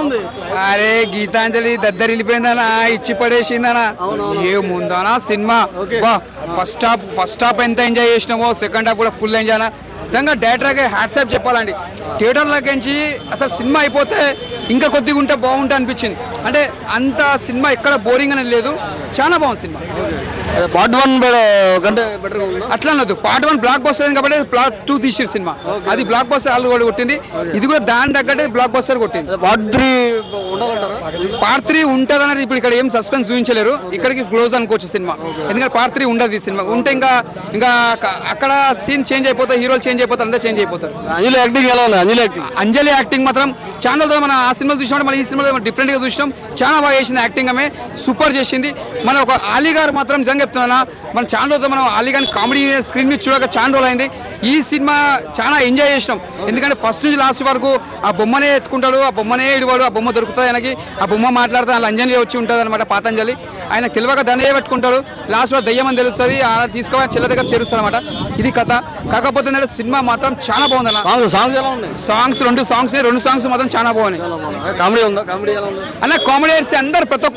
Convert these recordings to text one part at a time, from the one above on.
ఉంది? అరే గీతాంజలి దద్దరిల్లిపోయిందనా, ఇచ్చి పడేసిందనా. ఏముందనా సినిమా. ఫస్ట్ హాఫ్ ఎంత ఎంజాయ్ చేసినామో సెకండ్ హాఫ్ కూడా ఫుల్ ఎంజాయ్. నిజంగా డైరెక్టర్గా హ్యాట్సాప్ చెప్పాలండి. థియేటర్లోకించి అసలు సినిమా అయిపోతే ఇంకా కొద్దిగా ఉంటే బాగుంటుంది అనిపించింది. అంటే అంత సినిమా ఎక్కడ బోరింగ్ అనేది లేదు, చాలా బాగుంది సినిమా. పార్ట్ 1 కంటే బెటర్ అట్లా అన్నది. పార్ట్ 1 బ్లాక్ బస్టర్ కాబట్టి పార్ట్ 2 తీసిరు సినిమా. అది బ్లాక్ బస్టర్ ఆల్రెడీ కూడా కొట్టింది, ఇది కూడా దాని తగ్గట్టే బ్లాక్ బస్టర్ కొట్టింది. పార్ట్ 3 ఉండాలంటారా? పార్ట్ 3 ఉంటుంది అనేది ఇప్పుడు ఇక్కడ ఏం సస్పెన్స్ చూపించలేరు, ఇక్కడికి క్లోజ్ అనుకోవచ్చు సినిమా. ఎందుకంటే పార్ట్ 3 ఉండదు ఈ సినిమా. ఉంటే ఇంకా అక్కడ సీన్ చేంజ్ అయిపోతారు, హీరోలు చేంజ్ అయిపోతారు, అందరూ చేంజ్ అయిపోతారు. అంజలి యాక్టింగ్ ఎలా ఉంది? అంజలి యాక్టింగ్ మాత్రం చాలా మన ఆ సినిమాలు చూసినప్పుడు మన ఈ సినిమాలో డిఫరెంట్గా చూసినాం. చాలా బాగా చేసింది యాక్టింగ్, ఆమె సూపర్ చేసింది. మన ఒక ఆలీ గారు మాత్రం నిజంగా చెప్తున్నా, మన చాలా రోజులు మనం ఆలీ గారిని కామెడీ స్క్రీన్ మీద చూడక చాలా రోజులు అయింది. ఈ సినిమా చాలా ఎంజాయ్ చేసినాం. ఎందుకంటే ఫస్ట్ నుంచి లాస్ట్ వరకు ఆ బొమ్మనే ఎత్తుకుంటాడు, ఆ బొమ్మనే ఇడివాడు, ఆ బొమ్మ దొరుకుతుంది ఆయనకి, ఆ బొమ్మ మాట్లాడితే అలా అంజలి వచ్చి ఉంటుంది అనమాట. పాతంజలి ఆయన తెలివక దాన్నే పెట్టుకుంటాడు, లాస్ట్లో దయ్యం అని తెలుస్తుంది, అలా తీసుకోవాలి చెల్ల దగ్గర చేరుస్తారు అనమాట. ఇది కథ. కాకపోతే సినిమా మాత్రం చాలా బాగుంది అన్న. సాంగ్స్ రెండు సాంగ్స్ మాత్రం చాలా బాగున్నాయి. కామెడీ ఉందా? కామెడీ ఎలా ఉంది అన్న? కామెడీ వేస్తే అందరు ప్రతి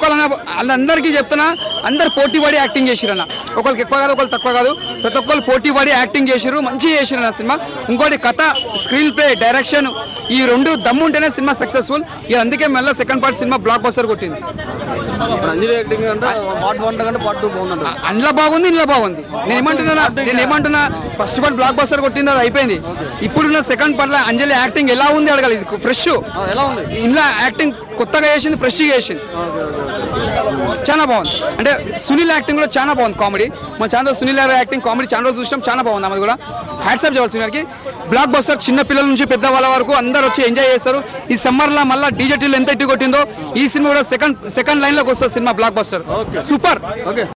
వాళ్ళందరికీ చెప్తున్నా, అందరు పోటీ పడి యాక్టింగ్ చేసిరు అన్న. ఒకరికి ఎక్కువ కాదు, ఒకరు తక్కువ కాదు, ప్రతి ఒక్కరు పోటీ పడి యాక్టింగ్ చేసిరు, మంచిగా చేసిరు అన్న సినిమా. ఇంకోటి కథ, స్క్రీన్ ప్లే, డైరెక్షన్, ఈ రెండు దమ్ము ఉంటేనే సినిమా సక్సెస్ఫుల్. ఇక అందుకే మళ్ళీ second part cinema block buster కొట్టింది. అంజలి యాక్టింగ్ అంటే పార్ట్ 1 కంటే పార్ట్ 2 బాగుందంట. అందులో బాగుంది, ఇందులో బాగుంది. నేనేమంటున్నా ఫస్ట్ పార్ట్ బ్లాక్ బస్టర్ కొట్టింది, అది అయిపోయింది. ఇప్పుడున్న సెకండ్ పార్ట్ లో అంజలి యాక్టింగ్ ఎలా ఉంది అడగాలి. ఇది ఫ్రెష్ ఎలా ఉంది? ఇందులో యాక్టింగ్ కొత్తగా చేసింది, ఫ్రెష్గా చేసింది, చాలా బాగుంది. అంటే సునీల్ యాక్టింగ్ కూడా చాలా బాగుంది. కామెడీ మన channel Sunil acting comedy channel చూసాం, చాలా బాగుంది. అది కూడా హ్యాట్సాప్ చేయాలి సునీల్కి. బ్లాక్ బస్టర్ చిన్న పిల్లల నుంచి పెద్ద వాళ్ళ వరకు అందరూ వచ్చి ఎంజాయ్ చేస్తారు. ఈ సమ్మర్లో మళ్ళీ డీజేటీలో ఎంత ఇట్టి కొట్టిందో ఈ సినిమా కూడా సెకండ్ లైన్లోకి వస్తుంది సినిమా బ్లాక్ బస్టర్. సూపర్.